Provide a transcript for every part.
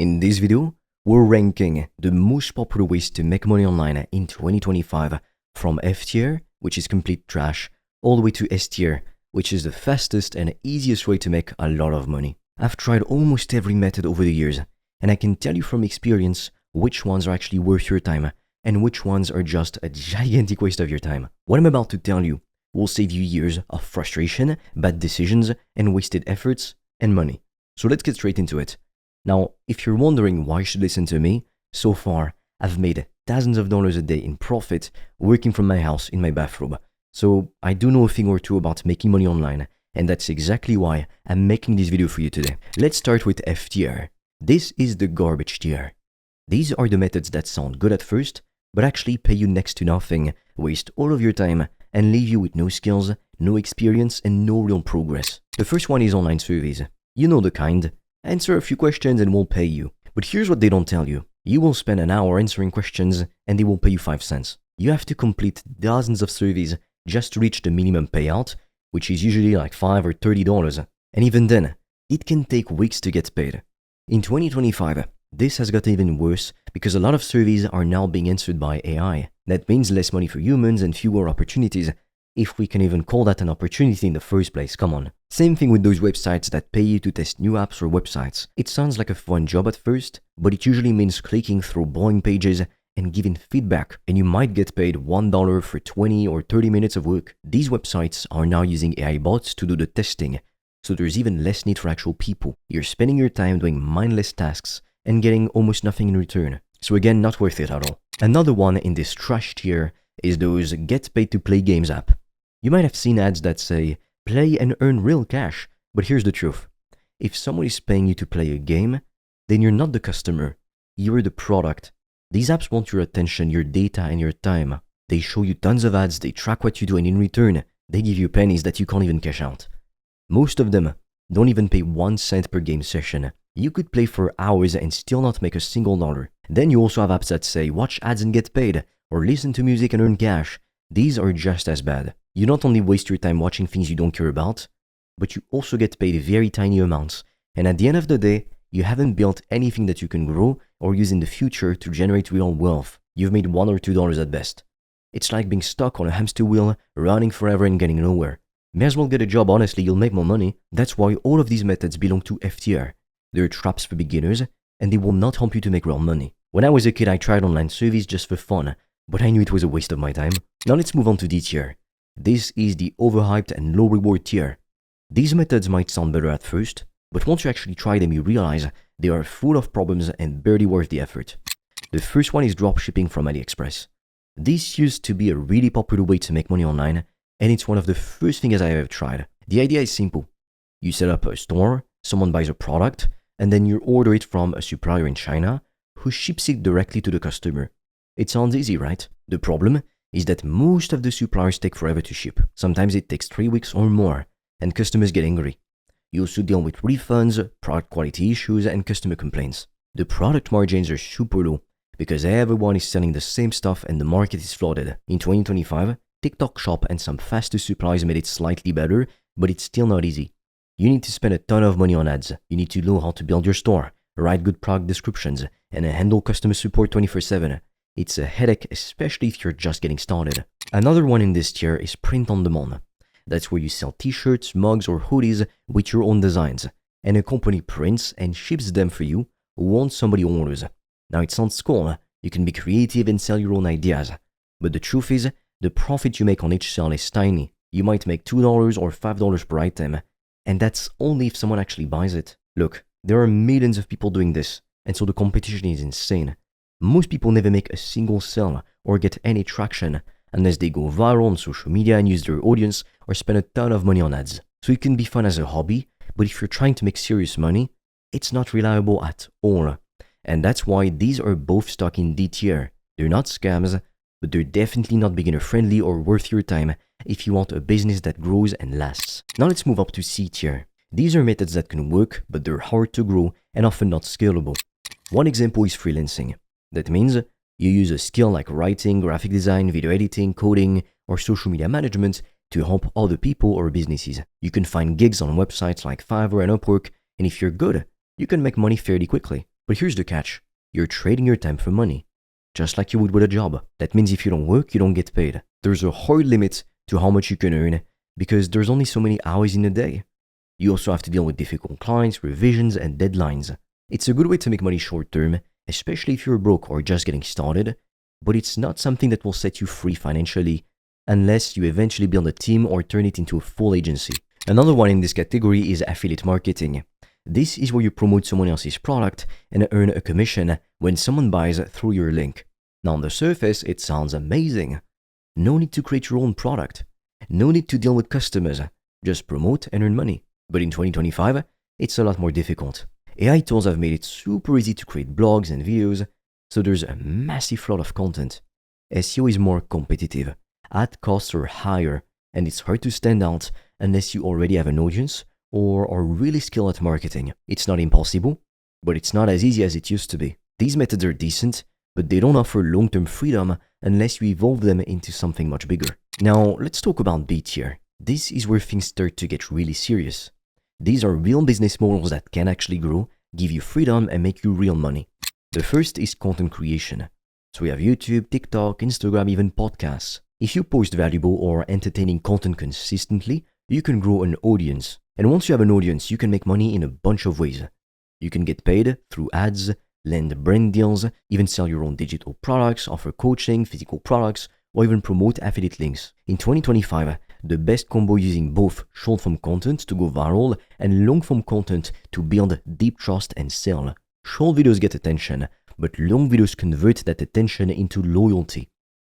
In this video, we're ranking the most popular ways to make money online in 2025 from F-tier, which is complete trash, all the way to S-tier, which is the fastest and easiest way to make a lot of money. I've tried almost every method over the years, and I can tell you from experience which ones are actually worth your time and which ones are just a gigantic waste of your time. What I'm about to tell you will save you years of frustration, bad decisions, and wasted efforts and money. So let's get straight into it. Now, if you're wondering why you should listen to me, so far I've made thousands of dollars a day in profit working from my house in my bathrobe. So I do know a thing or two about making money online, and that's exactly why I'm making this video for you today. Let's start with F-tier. This is the garbage tier. These are the methods that sound good at first, but actually pay you next to nothing, waste all of your time, and leave you with no skills, no experience, and no real progress. The first one is online surveys. You know the kind. Answer a few questions and we'll pay you. But here's what they don't tell you. You will spend an hour answering questions and they will pay you 5 cents. You have to complete dozens of surveys just to reach the minimum payout, which is usually like $5 or $30. And even then, it can take weeks to get paid. In 2025, this has got even worse because a lot of surveys are now being answered by AI. That means less money for humans and fewer opportunities, if we can even call that an opportunity in the first place, come on. Same thing with those websites that pay you to test new apps or websites. It sounds like a fun job at first, but it usually means clicking through boring pages and giving feedback, and you might get paid $1 for 20 or 30 minutes of work. These websites are now using AI bots to do the testing, so there's even less need for actual people. You're spending your time doing mindless tasks and getting almost nothing in return. So again, not worth it at all. Another one in this trash tier is those get paid to play games app. You might have seen ads that say, play and earn real cash, but here's the truth. If someone is paying you to play a game, then you're not the customer, you're the product. These apps want your attention, your data, and your time. They show you tons of ads, they track what you do, and in return, they give you pennies that you can't even cash out. Most of them don't even pay 1 cent per game session. You could play for hours and still not make a single dollar. Then you also have apps that say, watch ads and get paid, or listen to music and earn cash. These are just as bad. You not only waste your time watching things you don't care about, but you also get paid very tiny amounts. And at the end of the day, you haven't built anything that you can grow or use in the future to generate real wealth. You've made $1 or $2 at best. It's like being stuck on a hamster wheel, running forever and getting nowhere. May as well get a job, honestly, you'll make more money. That's why all of these methods belong to F-tier. They're traps for beginners, and they will not help you to make real money. When I was a kid, I tried online surveys just for fun, but I knew it was a waste of my time. Now let's move on to D-tier. This is the overhyped and low reward tier. These methods might sound better at first, but once you actually try them, you realize they are full of problems and barely worth the effort. The first one is dropshipping from AliExpress. This used to be a really popular way to make money online, and it's one of the first things I ever tried. The idea is simple. You set up a store, someone buys a product, and then you order it from a supplier in China who ships it directly to the customer. It sounds easy, right? The problem is that most of the suppliers take forever to ship. Sometimes it takes 3 weeks or more, and customers get angry. You also deal with refunds, product quality issues, and customer complaints. The product margins are super low because everyone is selling the same stuff and the market is flooded. In 2025, TikTok Shop and some faster suppliers made it slightly better, but it's still not easy. You need to spend a ton of money on ads. You need to know how to build your store, write good product descriptions, and handle customer support 24/7. It's a headache, especially if you're just getting started. Another one in this tier is print on demand. That's where you sell t-shirts, mugs, or hoodies with your own designs, and a company prints and ships them for you once somebody orders. Now it sounds cool, you can be creative and sell your own ideas, but the truth is, the profit you make on each sale is tiny. You might make $2 or $5 per item, and that's only if someone actually buys it. Look, there are millions of people doing this, and so the competition is insane. Most people never make a single sale or get any traction unless they go viral on social media and use their audience or spend a ton of money on ads. So it can be fun as a hobby, but if you're trying to make serious money, it's not reliable at all. And that's why these are both stuck in D tier. They're not scams, but they're definitely not beginner friendly or worth your time if you want a business that grows and lasts. Now let's move up to C tier. These are methods that can work, but they're hard to grow and often not scalable. One example is freelancing. That means you use a skill like writing, graphic design, video editing, coding, or social media management to help other people or businesses. You can find gigs on websites like Fiverr and Upwork, and if you're good, you can make money fairly quickly. But here's the catch. You're trading your time for money, just like you would with a job. That means if you don't work, you don't get paid. There's a hard limit to how much you can earn because there's only so many hours in a day. You also have to deal with difficult clients, revisions, and deadlines. It's a good way to make money short term, especially if you're broke or just getting started, but it's not something that will set you free financially unless you eventually build a team or turn it into a full agency. Another one in this category is affiliate marketing. This is where you promote someone else's product and earn a commission when someone buys through your link. Now on the surface, it sounds amazing. No need to create your own product. No need to deal with customers. Just promote and earn money. But in 2025, it's a lot more difficult. AI tools have made it super easy to create blogs and videos, so there's a massive flood of content. SEO is more competitive. Ad costs are higher, and it's hard to stand out unless you already have an audience or are really skilled at marketing. It's not impossible, but it's not as easy as it used to be. These methods are decent, but they don't offer long-term freedom unless you evolve them into something much bigger. Now, let's talk about Btier. This is where things start to get really serious. These are real business models that can actually grow, give you freedom, and make you real money. The first is content creation. So we have YouTube, TikTok, Instagram, even podcasts. If you post valuable or entertaining content consistently, you can grow an audience. And once you have an audience, you can make money in a bunch of ways. You can get paid through ads, land brand deals, even sell your own digital products, offer coaching, physical products, or even promote affiliate links. In 2025, the best combo using both short-form content to go viral and long-form content to build deep trust and sell. Short videos get attention, but long videos convert that attention into loyalty.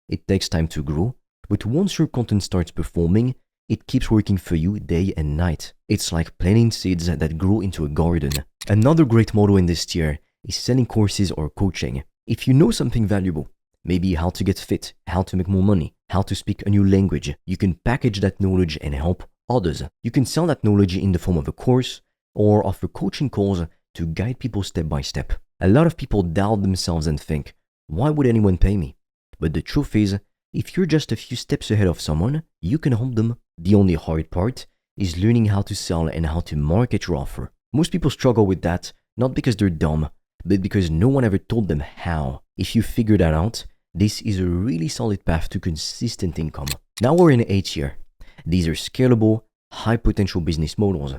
It takes time to grow, but once your content starts performing, it keeps working for you day and night. It's like planting seeds that grow into a garden. Another great model in this tier is selling courses or coaching. If you know something valuable, maybe how to get fit, how to make more money, how to speak a new language, you can package that knowledge and help others. You can sell that knowledge in the form of a course or offer coaching calls to guide people step by step. A lot of people doubt themselves and think, why would anyone pay me? But the truth is, if you're just a few steps ahead of someone, you can help them. The only hard part is learning how to sell and how to market your offer. Most people struggle with that, not because they're dumb, but because no one ever told them how. If you figure that out, this is a really solid path to consistent income. Now we're in A tier. These are scalable, high potential business models.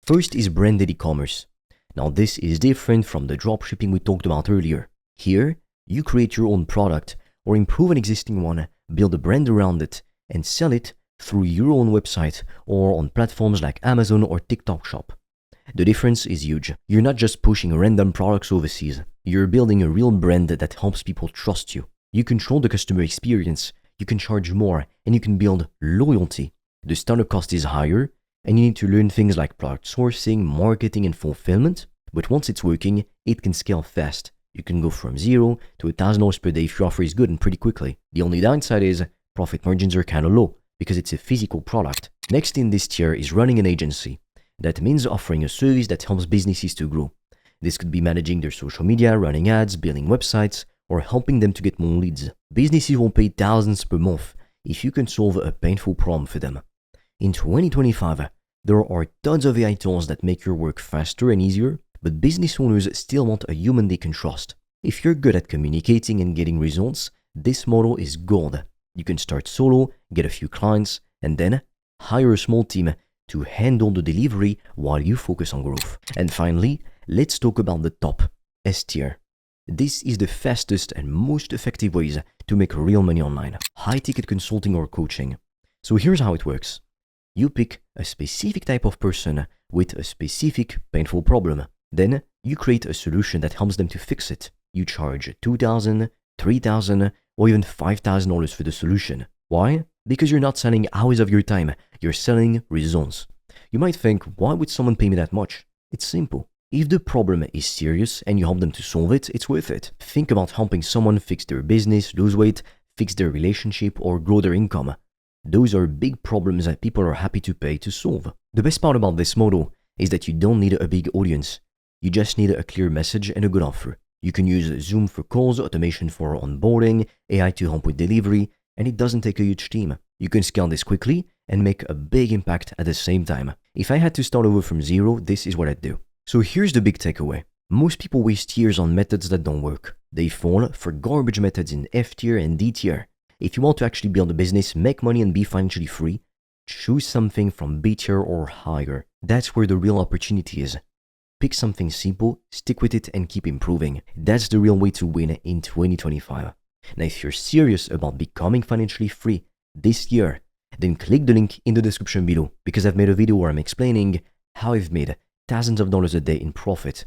First is branded e-commerce. Now this is different from the dropshipping we talked about earlier. Here, you create your own product or improve an existing one, build a brand around it, and sell it through your own website or on platforms like Amazon or TikTok Shop. The difference is huge. You're not just pushing random products overseas. You're building a real brand that helps people trust you. You control the customer experience, you can charge more, and you can build loyalty. The startup cost is higher, and you need to learn things like product sourcing, marketing, and fulfillment. But once it's working, it can scale fast. You can go from $0 to $1,000 per day if your offer is good and pretty quickly. The only downside is profit margins are kind of low because it's a physical product. Next in this tier is running an agency. That means offering a service that helps businesses to grow. This could be managing their social media, running ads, building websites, or helping them to get more leads. Businesses will pay thousands per month if you can solve a painful problem for them. In 2025, there are tons of AI tools that make your work faster and easier, but business owners still want a human they can trust. If you're good at communicating and getting results, this model is gold. You can start solo, get a few clients, and then hire a small team to handle the delivery while you focus on growth. And finally, let's talk about the top, S tier. This is the fastest and most effective ways to make real money online. High-ticket consulting or coaching. So here's how it works. You pick a specific type of person with a specific painful problem. Then you create a solution that helps them to fix it. You charge $2,000, $3,000, or even $5,000 for the solution. Why? Because you're not selling hours of your time, you're selling results. You might think, why would someone pay me that much? It's simple. If the problem is serious and you help them to solve it, it's worth it. Think about helping someone fix their business, lose weight, fix their relationship, or grow their income. Those are big problems that people are happy to pay to solve. The best part about this model is that you don't need a big audience. You just need a clear message and a good offer. You can use Zoom for calls, automation for onboarding, AI to help with delivery, and it doesn't take a huge team. You can scale this quickly and make a big impact at the same time. If I had to start over from zero, this is what I'd do. So here's the big takeaway. Most people waste years on methods that don't work. They fall for garbage methods in F-tier and D-tier. If you want to actually build a business, make money and be financially free, choose something from Btier or higher. That's where the real opportunity is. Pick something simple, stick with it and keep improving. That's the real way to win in 2025. Now, if you're serious about becoming financially free this year, then click the link in the description below because I've made a video where I'm explaining how I've made thousands of dollars a day in profit.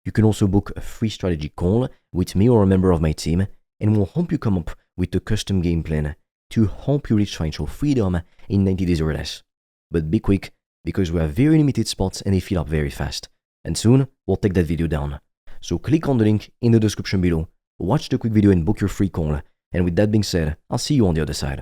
You can also book a free strategy call with me or a member of my team, and we'll help you come up with a custom game plan to help you reach financial freedom in 90 days or less. But be quick because we have very limited spots and they fill up very fast. And soon, we'll take that video down. So click on the link in the description below, watch the quick video and book your free call. And with that being said, I'll see you on the other side.